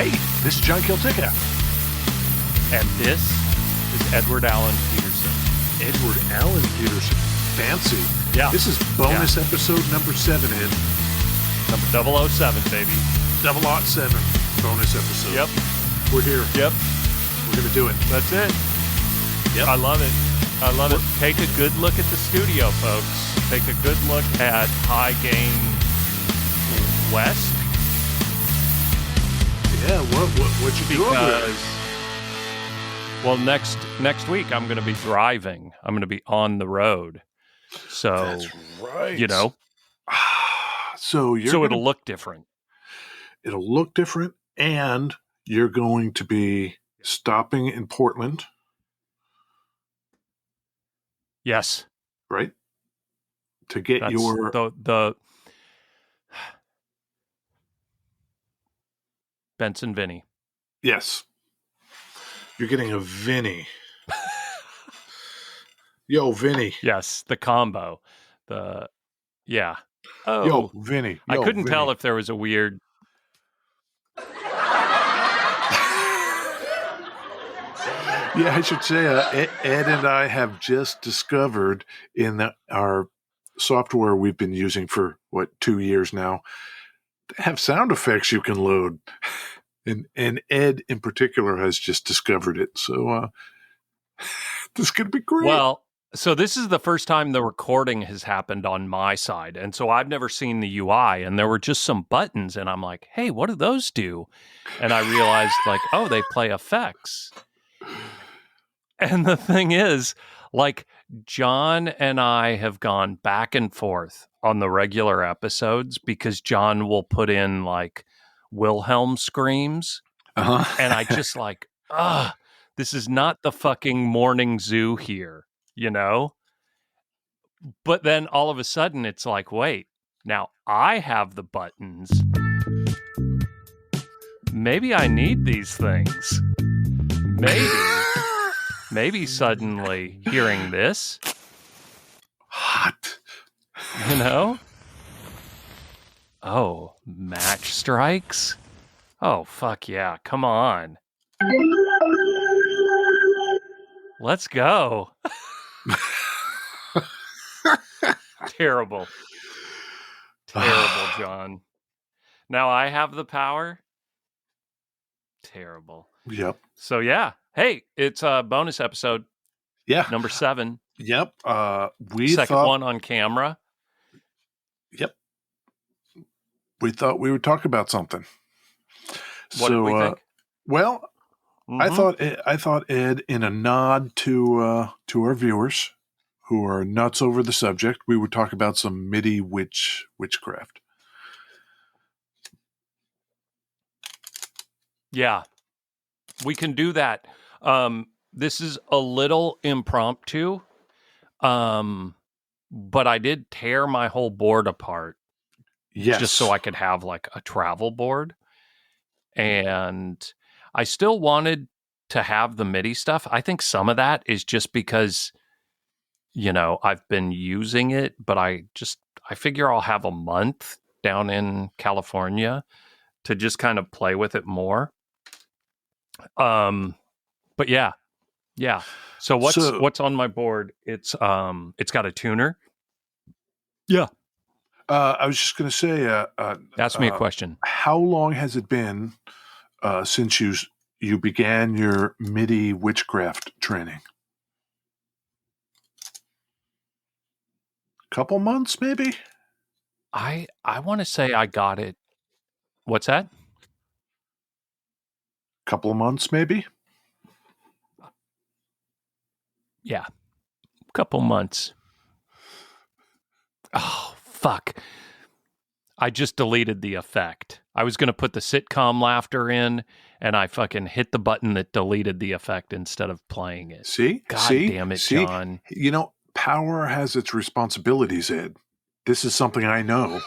Hey, this is John Kiltica. And this is Edward Allen Peterson. Edward Allen Peterson. Fancy. Yeah. This is bonus episode number 7, Ed. Number 007, baby. 007 bonus episode. Yep. We're here. Yep. We're going to do it. That's it. Yep. I love it. I love it. Take a good look at the studio, folks. Take a good look at High Gain West. Yeah, what you do over there? Well, next week I'm going to be driving. I'm going to be on the road. So That's right. You know. So it'll look different. It'll look different, and you're going to be stopping in Portland. Yes. Right? To get That's your the Benson Vinny. Yes. You're getting a Vinny. Yo, Vinny. Yes, the combo. Yeah. Oh. Yo, Vinny. I couldn't tell if there was a weird... Yeah, I should say Ed and I have just discovered in our software we've been using for, 2 years now, they have sound effects you can load. And Ed in particular has just discovered it. So this is going to be great. Well, so this is the first time the recording has happened on my side. And so I've never seen the UI, and there were just some buttons, and I'm like, hey, what do those do? And I realized, oh, they play effects. And the thing is, John and I have gone back and forth on the regular episodes because John will put in, Wilhelm screams. Uh-huh. And I just this is not the fucking morning zoo here, you know? But then all of a sudden it's wait, now I have the buttons. Maybe I need these things. Maybe suddenly hearing this. Hot. You know? Oh, match strikes? Oh, fuck yeah. Come on. Let's go. Terrible. Terrible, John. Now I have the power. Terrible. Yep. So, yeah. Hey, it's a bonus episode. Yeah. Number 7. Yep. Second one on camera. Yep. We thought we would talk about something. What did we think? Well, I thought Ed, in a nod to our viewers who are nuts over the subject, we would talk about some Midi witchcraft. Yeah, we can do that. This is a little impromptu, but I did tear my whole board apart. Yes. Just so I could have a travel board. And I still wanted to have the MIDI stuff. I think some of that is just because, I've been using it, but I figure I'll have a month down in California to just kind of play with it more. But yeah. So what's on my board? It's got a tuner. Yeah. I was just going to say, ask me a question. How long has it been since you began your MIDI witchcraft training? Couple months, maybe? I want to say I got it. What's that? Couple of months, maybe? Yeah. Couple months. Oh, fuck. I just deleted the effect. I was going to put the sitcom laughter in, and I fucking hit the button that deleted the effect instead of playing it. See? God damn it, John. Power has its responsibilities, Ed. This is something I know.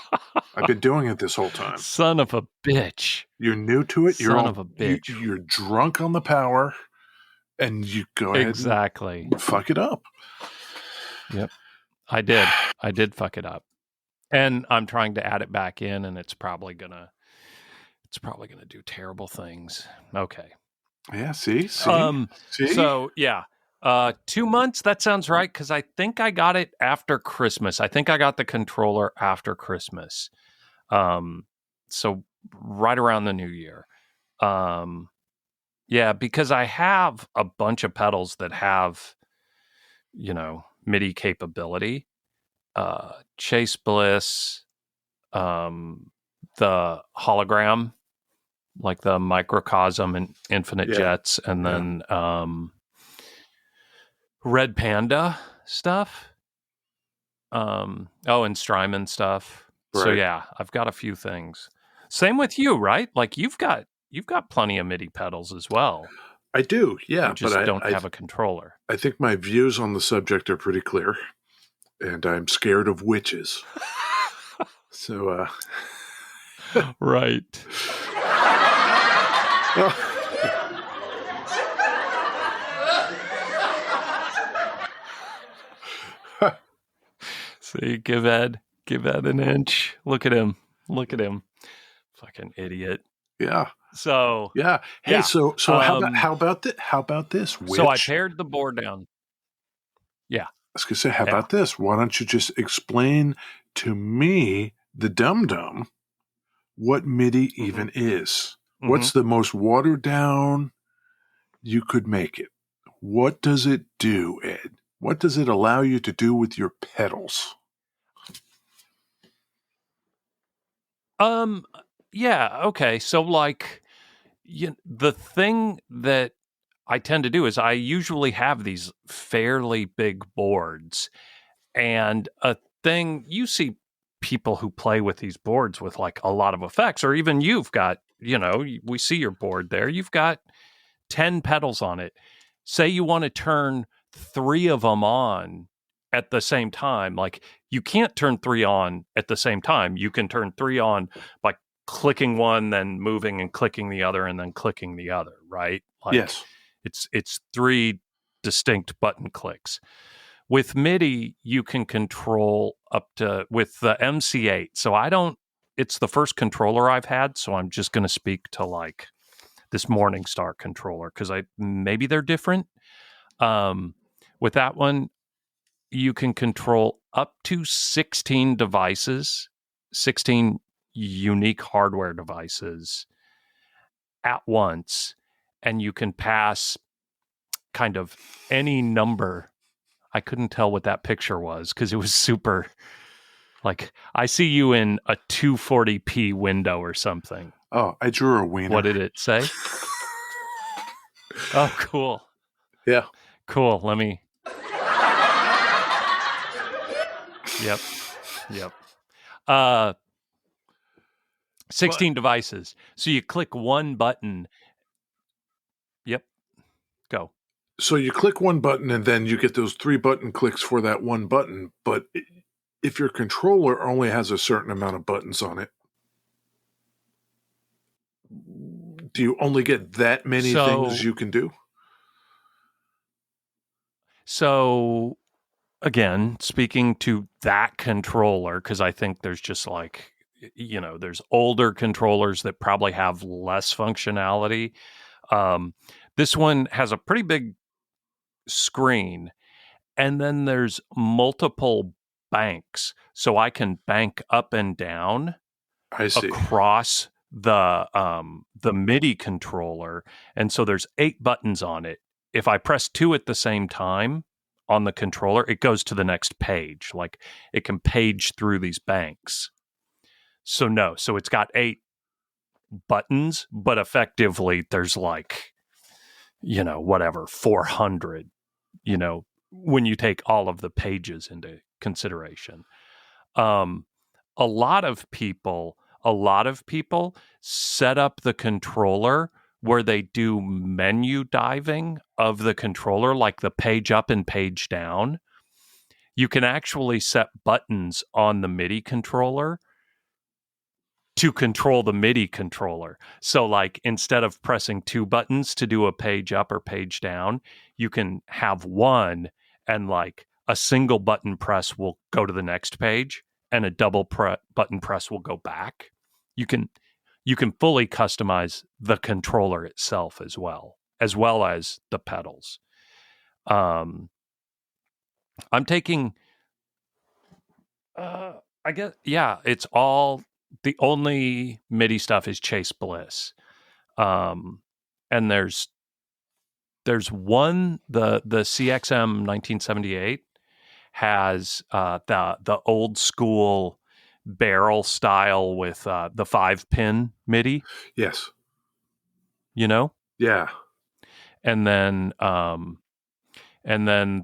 I've been doing it this whole time. Son of a bitch. You're new to it. Son of a bitch. You're drunk on the power, and you go ahead and fuck it up. Yep. I did fuck it up. And I'm trying to add it back in, and it's probably gonna It's probably going to do terrible things. Okay. Yeah, see? So yeah, 2 months. That sounds right because I think I got it after Christmas. I think I got the controller after Christmas. So right around the new year. Yeah, because I have a bunch of pedals that have, MIDI capability. Chase Bliss, the hologram, like the microcosm and infinite Yeah. jets, and then Red Panda stuff. And Strymon stuff. So Right. yeah, I've got a few things. Same with you, right? Like you've got plenty of MIDI pedals as well. I do, yeah, You just don't have a controller. I think my views on the subject are pretty clear, and I'm scared of witches. So, Right. See, give Ed an inch. Look at him. Fucking idiot. Yeah. So yeah. Hey, yeah. so how about this? Witch? So I pared the board down. Yeah. I was gonna say, how about this? Why don't you just explain to me, the dum-dum, what MIDI even is? What's the most watered down you could make it? What does it do, Ed? What does it allow you to do with your pedals? Yeah, okay. So like the thing that I tend to do is I usually have these fairly big boards, and a thing you see people who play with these boards with like a lot of effects, or even you've got, we see your board there. You've got 10 pedals on it. Say you want to turn 3 of them on at the same time. Like you can't turn 3 on at the same time. You can turn 3 on by clicking one, then moving and clicking the other, and then clicking the other, right? Like Yes. It's 3 distinct button clicks. With MIDI, you can control up to with the MC8. So it's the first controller I've had, so I'm just going to speak to like this Morningstar controller because maybe they're different. With that one, you can control up to 16 devices, 16 unique hardware devices at once, and you can pass kind of any number. I couldn't tell what that picture was because it was super, like, I see you in a 240p window or something. Oh, I drew a wiener. What did it say? Oh, cool. Yeah. Cool. Let me. Yep. 16 devices. So you click one button. Yep. Go. So you click one button and then you get those 3 button clicks for that one button. But if your controller only has a certain amount of buttons on it, do you only get that many things you can do? So again, speaking to that controller, because I think there's just like, there's older controllers that probably have less functionality. This one has a pretty big screen, and then there's multiple banks. So I can bank up and down across the MIDI controller. And so there's 8 buttons on it. If I press 2 at the same time on the controller, it goes to the next page. Like it can page through these banks. So it's got 8 buttons, but effectively there's like, 400, when you take all of the pages into consideration. A lot of people set up the controller where they do menu diving of the controller, like the page up and page down. You can actually set buttons on the MIDI controller to control the MIDI controller. So like instead of pressing 2 buttons to do a page up or page down, you can have one, and like a single button press will go to the next page and a double button press will go back. You can you can fully customize the controller itself as well as the pedals. I'm taking, I guess, yeah, it's all, the only MIDI stuff is Chase Bliss. And there's one, the CXM 1978 has the old school barrel style with the 5-pin MIDI, Yes. you know? Yeah. And then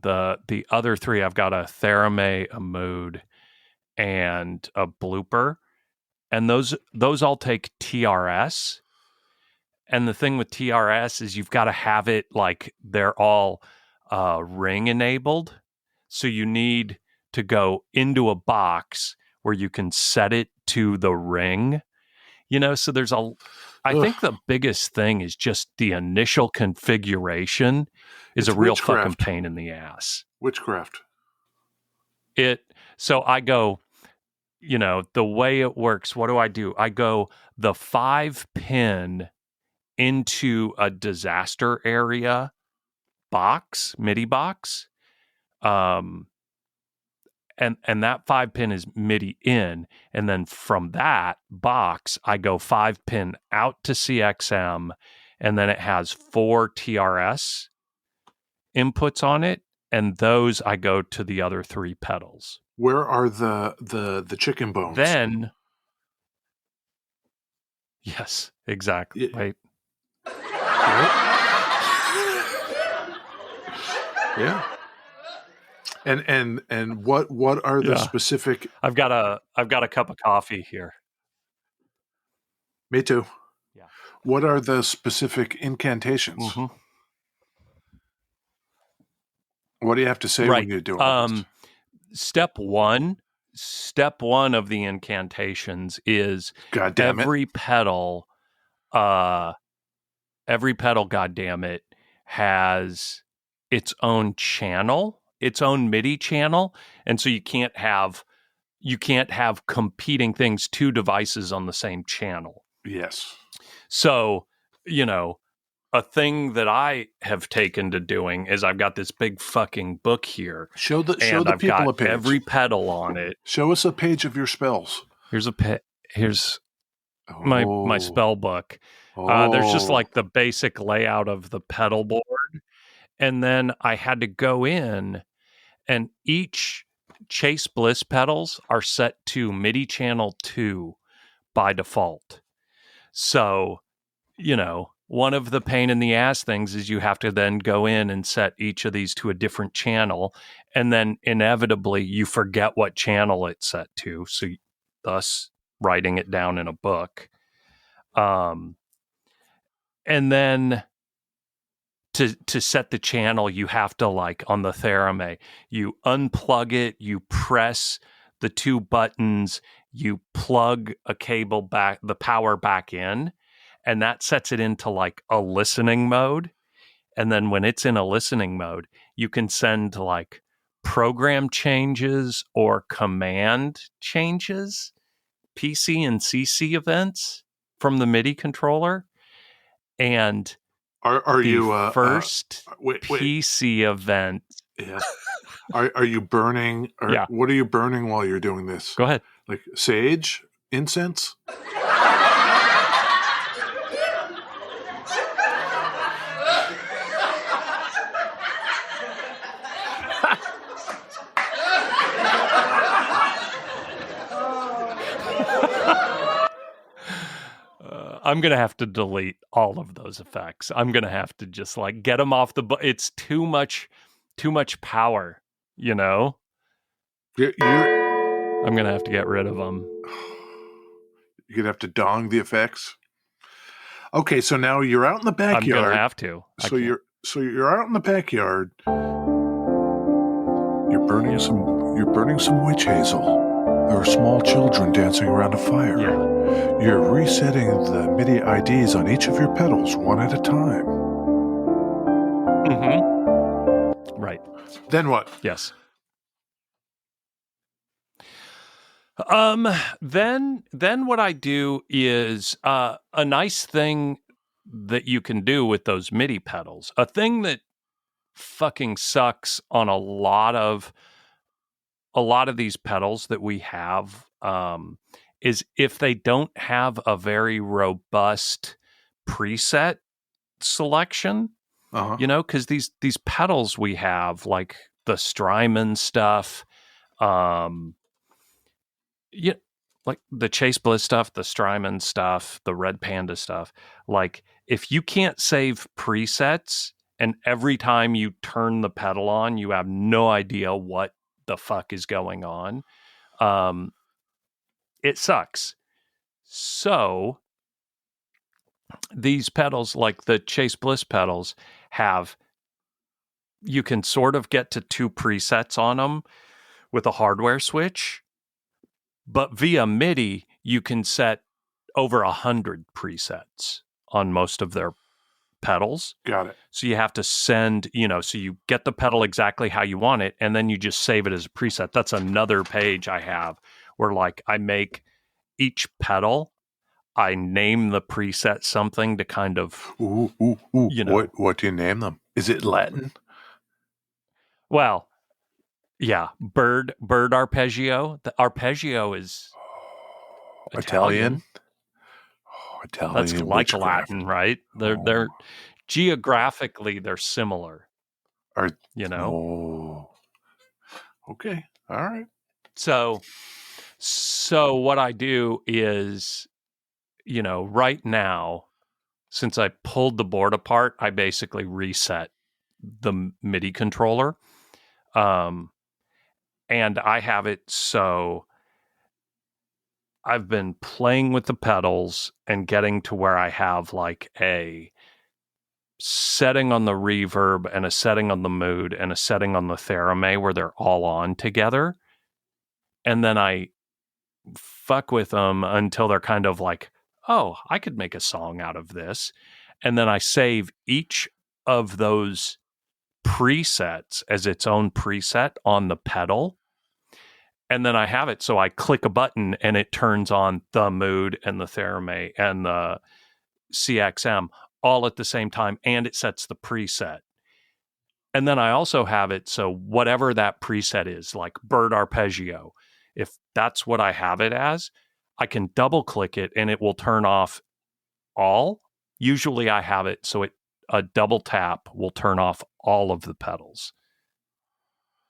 the other three, I've got a Theramay, a Mood, and a Blooper. And those all take TRS. And the thing with TRS is you've got to have it like they're all ring enabled. So you need to go into a box where you can set it to the ring. So I Ugh. think the biggest thing is just the initial configuration is It's a real fucking witchcraft. pain in the ass. Witchcraft. So I go, the way it works, what do? I go the 5-pin into a disaster area box, MIDI box. And that 5-pin is MIDI in. And then from that box, I go 5-pin out to CXM. And then it has 4 TRS inputs on it. And those I go to the other 3 pedals. Where are the chicken bones? Then, yes, exactly. Wait. Right? Yeah. And what are the specific? I've got a cup of coffee here. Me too. Yeah. What are the specific incantations? Mm-hmm. What do you have to say when you do all this? Step one of the incantations is God damn every pedal, God damn it, has its own channel, its own MIDI channel, and so you can't have competing things, 2 devices on the same channel. Yes. So, a thing that I have taken to doing is I've got this big fucking book here. Show the I've people got a page. every pedal on it. Show us a page of your spells. Here's my spell book. There's just like the basic layout of the pedal board. And then I had to go in, and each Chase Bliss pedals are set to MIDI channel 2 by default. So, one of the pain in the ass things is you have to then go in and set each of these to a different channel. And then inevitably you forget what channel it's set to. So thus writing it down in a book. And then to set the channel, you have to, like on the Theramay, you unplug it, you press the 2 buttons, you plug a cable back, the power back in, and that sets it into like a listening mode. And then when it's in a listening mode, you can send like program changes or command changes, PC and CC events from the MIDI controller. And are you first wait. PC event? Yeah. Are you burning? Yeah. What are you burning while you're doing this? Go ahead. Like sage, incense? I'm going to have to delete all of those effects. I'm going to have to just like get them off the it's too much power, I'm going to have to get rid of them. You're going to have to dong the effects. Okay, so now you're out in the backyard. I'm going to have to. So you're out in the backyard. You're burning some witch hazel. There are small children dancing around a fire. Yeah. You're resetting the MIDI IDs on each of your pedals one at a time. Mm-hmm. Right. Then what? Yes. Then what I do is a nice thing that you can do with those MIDI pedals. A thing that fucking sucks on a lot of these pedals that we have is if they don't have a very robust preset selection, Uh-huh. because these pedals we have, like the Strymon stuff, um, yeah, like the Chase Bliss stuff, the Strymon stuff, the Red Panda stuff. Like, if you can't save presets, and every time you turn the pedal on, you have no idea what the fuck is going on, um, it sucks. So these pedals, like the Chase Bliss pedals, have you can sort of get to two presets on them with a hardware switch, but via MIDI you can set over 100 presets on most of their pedals. Got it. So you have to send, so you get the pedal exactly how you want it, and then you just save it as a preset. That's another page I have where, like, I make each pedal, I name the preset something to kind of, Ooh. What do you name them? Is it Latin? well, yeah, bird arpeggio. The arpeggio is Italian? Italian. That's Italian like witchcraft. Latin, right? They're geographically they're similar, Are, you know. oh, okay. All right. So what I do is, right now, since I pulled the board apart, I basically reset the MIDI controller. And I have it so I've been playing with the pedals and getting to where I have like a setting on the reverb and a setting on the mood and a setting on the theremin where they're all on together. And then I fuck with them until they're kind of like, oh, I could make a song out of this. And then I save each of those presets as its own preset on the pedal. And then I have it so I click a button and it turns on the mood and the theremin and the CXM all at the same time, and it sets the preset. And then I also have it so whatever that preset is, like bird arpeggio, if that's what I have it as, I can double click it and it will turn off all. Usually I have it so a double tap will turn off all of the pedals.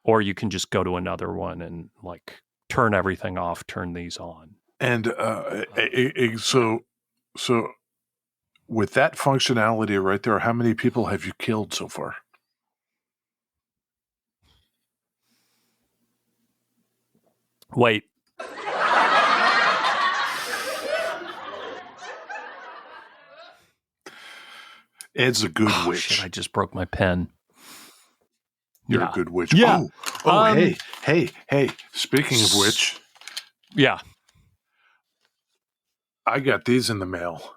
Or you can just go to another one and like turn everything off, turn these on. And so with that functionality right there, how many people have you killed so far? Wait. Ed's a good witch. Shit, I just broke my pen. You're a good witch. Yeah. Hey. Speaking of which. Yeah. I got these in the mail.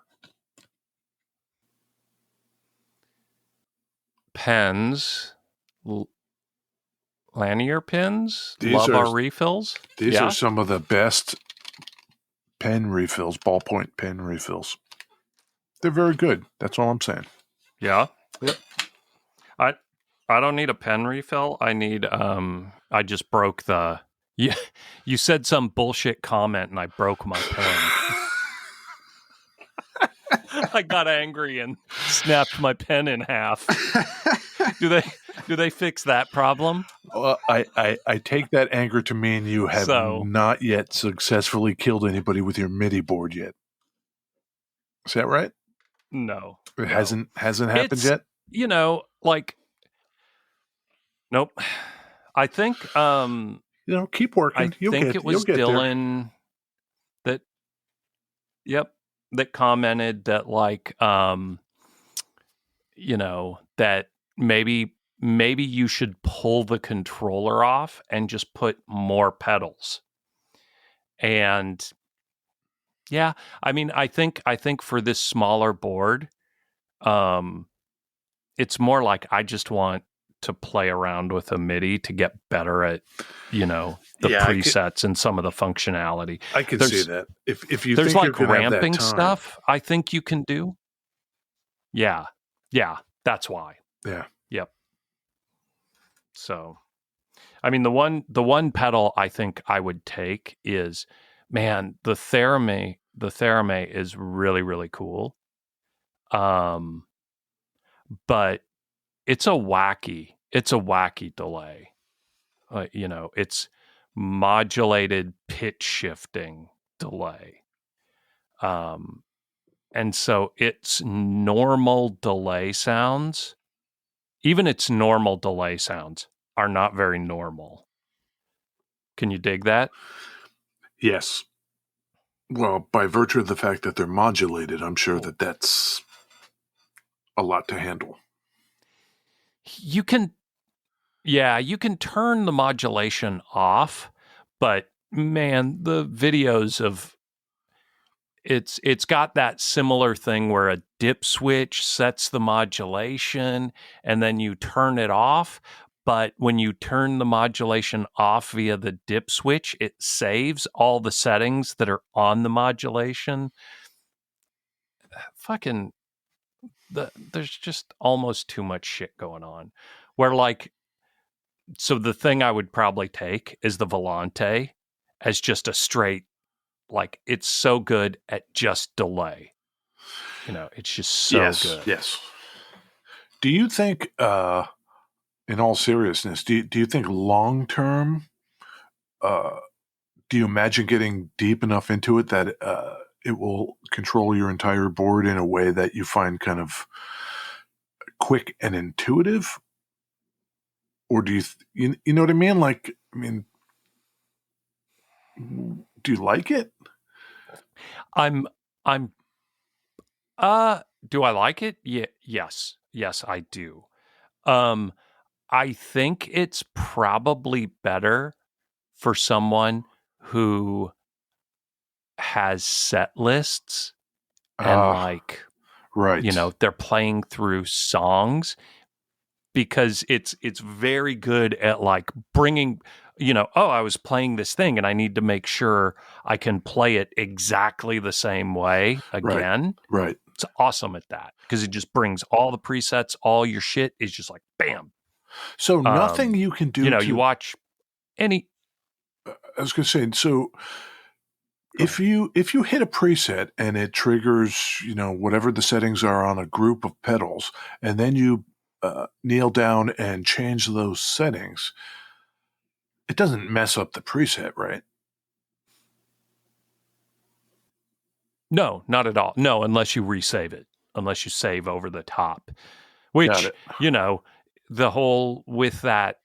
Pens. Lanier pins. Love our refills. These are some of the best pen refills, ballpoint pen refills. They're very good. That's all I'm saying. Yeah. Yep. I don't need a pen refill. I need I just broke the you said some bullshit comment and I broke my pen. I got angry and snapped my pen in half. Do they fix that problem? Well, I take that anger to mean you have not yet successfully killed anybody with your MIDI board yet. Is that right? No. It hasn't happened yet? Like, nope. I think keep working. I think it was Dylan that that commented that, like, that maybe you should pull the controller off and just put more pedals. And yeah, I mean, I think for this smaller board, it's more like I just want to play around with a MIDI to get better at, the Yeah, presets and some of the functionality. I can see that. If you There's think you're like going to have that ramping time. stuff I think you can do. Yeah. That's why. Yeah. Yep. So, I mean, the one pedal I think I would take is, man, the Theremin. The Theremin is really, really cool. But it's a wacky delay. It's modulated pitch shifting delay. And so its normal delay sounds, even its normal delay sounds, are not very normal. Can you dig that? Yes. Well, by virtue of the fact that they're modulated, I'm sure that that's a lot to handle. You can turn the modulation off, but man, the videos of it's got that similar thing where a dip switch sets the modulation and then you turn it off. But when you turn the modulation off via the dip switch, it saves all the settings that are on the modulation. There's just almost too much shit going on. So the thing I would probably take is the Volante as just a straight, it's so good at just delay. It's just so good. Yes. Do you think, in all seriousness, do you think long term, do you imagine getting deep enough into it that it will control your entire board in a way that you find kind of quick and intuitive? Or do you know what I mean? Do you like it? Do I like it? Yeah, yes, I do. I think it's probably better for someone who has set lists and right. They're playing through songs, because it's very good at bringing, I was playing this thing and I need to make sure I can play it exactly the same way again. Right. It's awesome at that because it just brings all the presets, all your shit is just like bam. So nothing you can do. You watch any. I was going to say, so if you hit a preset and it triggers, whatever the settings are on a group of pedals, and then you kneel down and change those settings, it doesn't mess up the preset, right? No, not at all. No, unless you resave it, unless you save over the top, which, the whole with that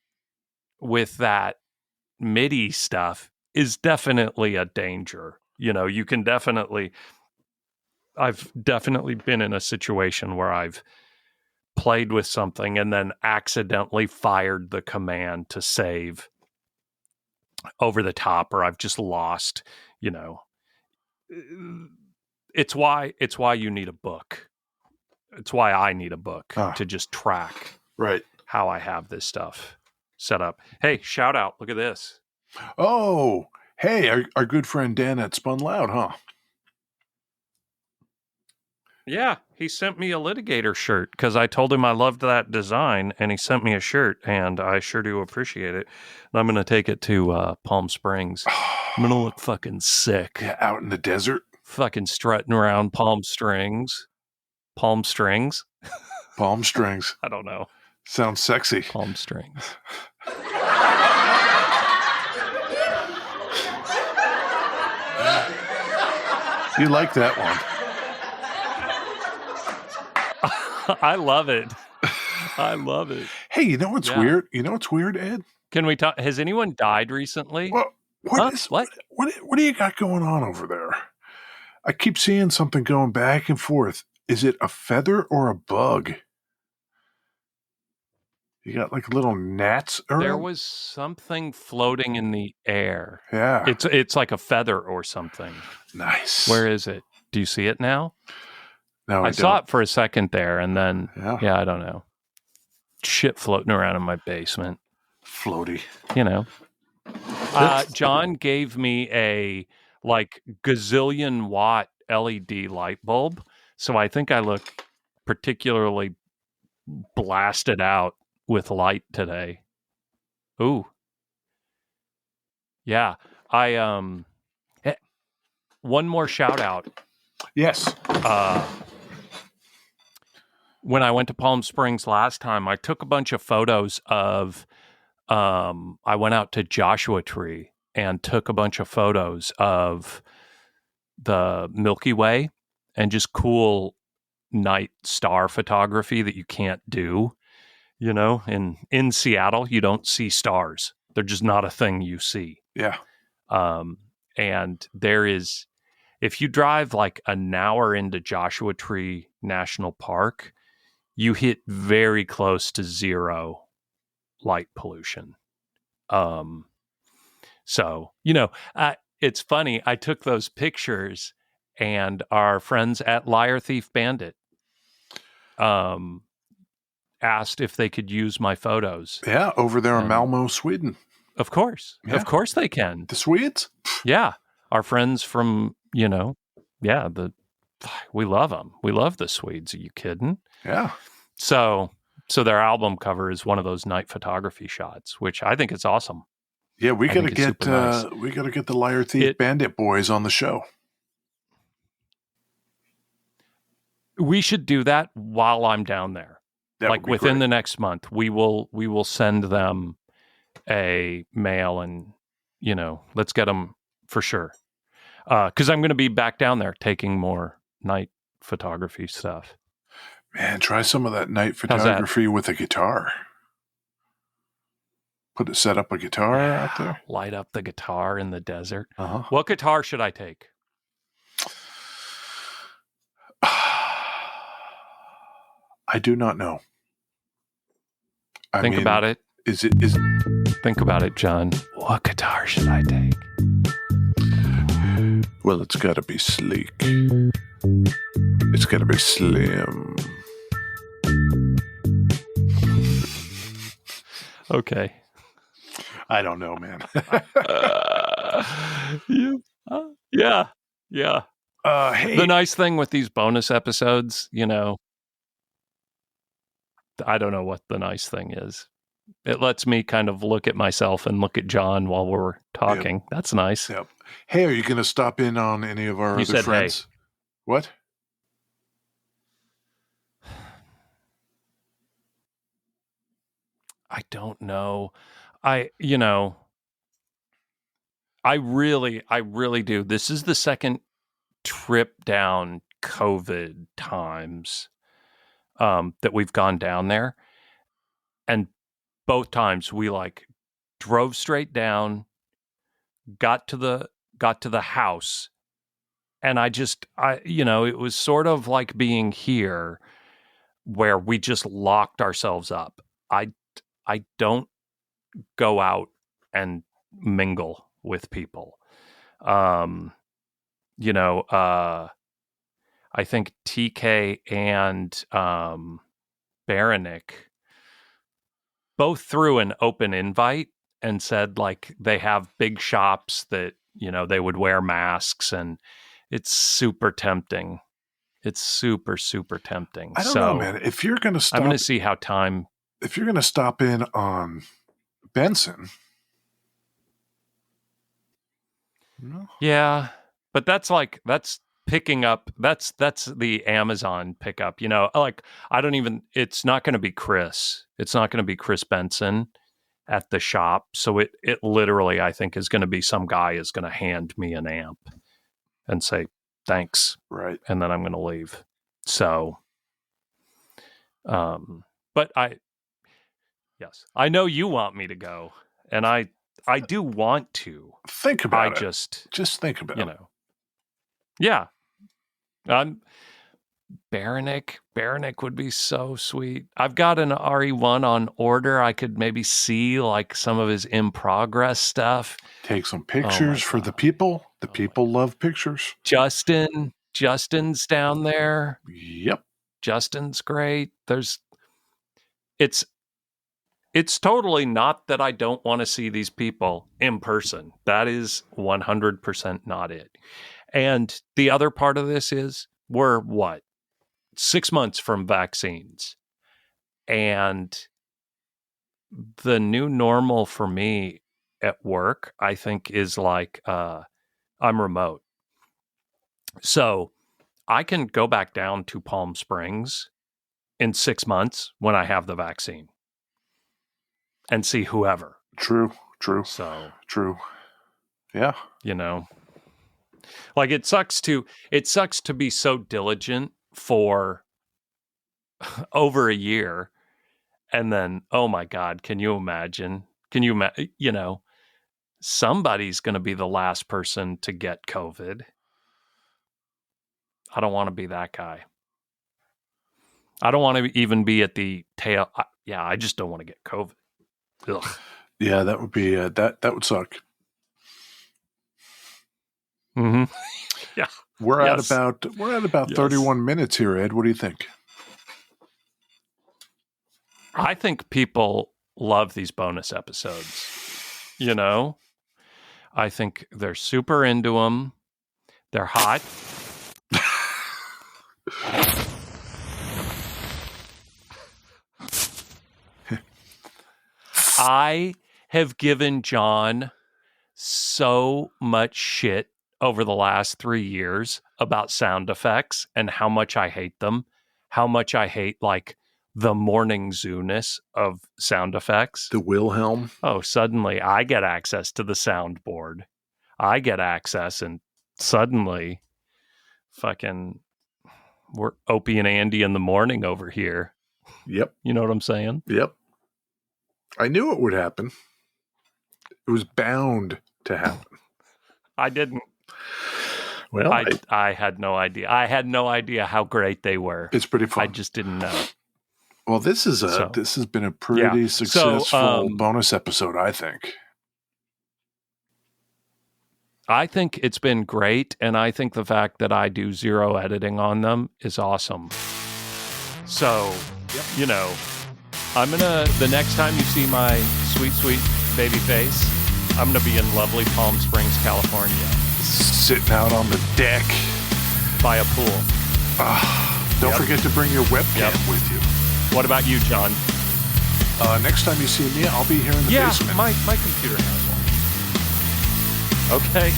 MIDI stuff is definitely a danger. You can I've definitely been in a situation where I've played with something and then accidentally fired the command to save over the top, or I've just lost, It's why you need a book. It's why I need a book to just track how I have this stuff set up. Hey, shout out. Look at this. Oh, hey, our good friend Dan at Spun Loud, huh? Yeah, he sent me a litigator shirt because I told him I loved that design, and he sent me a shirt, and I sure do appreciate it. And I'm going to take it to Palm Springs. I'm going to look fucking sick. Yeah, out in the desert. Fucking strutting around palm strings. Palm strings? Palm strings. I don't know. Sounds sexy. Palm strings. You like that one. I love it. I love it. Hey, you know what's weird? You know what's weird, Ed? Can we talk? Has anyone died recently? Well, what do you got going on over there? I keep seeing something going back and forth. Is it a feather or a bug? You got like little gnats around? There was something floating in the air. Yeah. It's like a feather or something. Nice. Where is it? Do you see it now? No, I saw it for a second there, and then, I don't know. shit floating around in my basement. Floaty. You know, John gave me a like gazillion watt LED light bulb, so I think I look particularly blasted out with light today. Ooh, yeah. I one more shout out. Yes. When I went to Palm Springs last time, I took a bunch of photos of. I went out to Joshua Tree and took a bunch of photos of the Milky Way and just cool night star photography that you can't do. You know, in Seattle, you don't see stars; they're just not a thing you see. Yeah. And there is, if you drive like an hour into Joshua Tree National Park, you hit very close to zero light pollution. So, it's funny. I took those pictures and our friends at Liar Thief Bandit asked if they could use my photos. Yeah, over there in Malmo, Sweden. Of course. Yeah. Of course they can. The Swedes? Yeah. Our friends from, we love them. We love the Swedes. Are you kidding? Yeah. So their album cover is one of those night photography shots, which I think is awesome. Yeah, we gotta get nice. We gotta get the Liar Thief Bandit boys on the show. We should do that while I'm down there. Like within the next month, we will send them a mail and let's get them for sure. Because I'm going to be back down there taking more night photography stuff. Man, try some of that night photography with a guitar. Set up a guitar out there. Light up the guitar in the desert. Uh-huh. What guitar should I take? I do not know. Think about it. Think about it, John. What guitar should I take? Well, it's got to be sleek. It's got to be slim. Okay. I don't know, man. Yeah. Hey. The nice thing with these bonus episodes, I don't know what the nice thing is. It lets me kind of look at myself and look at John while we're talking. Yep. That's nice. Yep. Hey, are you going to stop in on any of our other friends? Hey. What? I don't know. I really do. This is the second trip down COVID times that we've gone down there. And both times we drove straight down, got to the house, and it was sort of like being here where we just locked ourselves up. I don't go out and mingle with people. I think TK and Baranek both threw an open invite and said they have big shops that, they would wear masks, and it's super tempting. It's super, super tempting. I don't know, man. If you're going to stop... I'm going to see how time... If you're going to stop in on Benson... No. Yeah, but that's picking up. That's the Amazon pickup. It's not going to be Chris. It's not going to be Chris Benson at the shop. So it literally, I think, is going to be some guy is going to hand me an amp and say thanks, right, and then I'm going to leave. So, but yes, I know you want me to go, and I do want to. Think about it. Just think about it. Yeah. Baranek would be so sweet. I've got an RE1 on order. I could maybe see some of his in progress stuff. Take some pictures for the people. The people love pictures. Justin's down there. Yep. Justin's great. It's totally not that I don't want to see these people in person. That is 100% not it. And the other part of this is we're 6 months from vaccines. And the new normal for me at work, I think, is like I'm remote. So I can go back down to Palm Springs in 6 months when I have the vaccine and see whoever. True. So, True. Yeah. Like it sucks to be so diligent for over a year. And then, oh my God, can you imagine? Somebody's going to be the last person to get COVID. I don't want to be that guy. I don't want to even be at the tail. I just don't want to get COVID. Ugh. Yeah, that would be that would suck. Mm-hmm. Yeah. We're at about 31 minutes here, Ed. What do you think? I think people love these bonus episodes. I think they're super into them. They're hot. I have given John so much shit over the last 3 years about sound effects and how much I hate them, how much I hate like the morning zoo-ness of sound effects. The Wilhelm. Oh, suddenly I get access to the soundboard. I get access and suddenly fucking we're Opie and Andy in the morning over here. Yep. You know what I'm saying? Yep. I knew it would happen. It was bound to happen. I didn't. Well, I had no idea. I had no idea how great they were. It's pretty fun. I just didn't know. Well, this has been a pretty successful bonus episode, I think. I think it's been great, and I think the fact that I do zero editing on them is awesome. So, I'm the next time you see my sweet, sweet baby face, I'm going to be in lovely Palm Springs, California. Sitting out on the deck. By a pool. Don't forget to bring your webcam with you. What about you, John? Next time you see me, I'll be here in the basement. Yeah, my computer has one. Okay.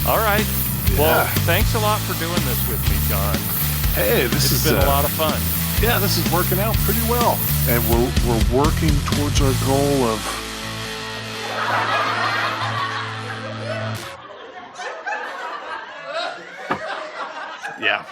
All right. Yeah. Well, thanks a lot for doing this with me, John. Hey, It's been a lot of fun. Yeah, this is working out pretty well. And we're working towards our goal of... Yeah.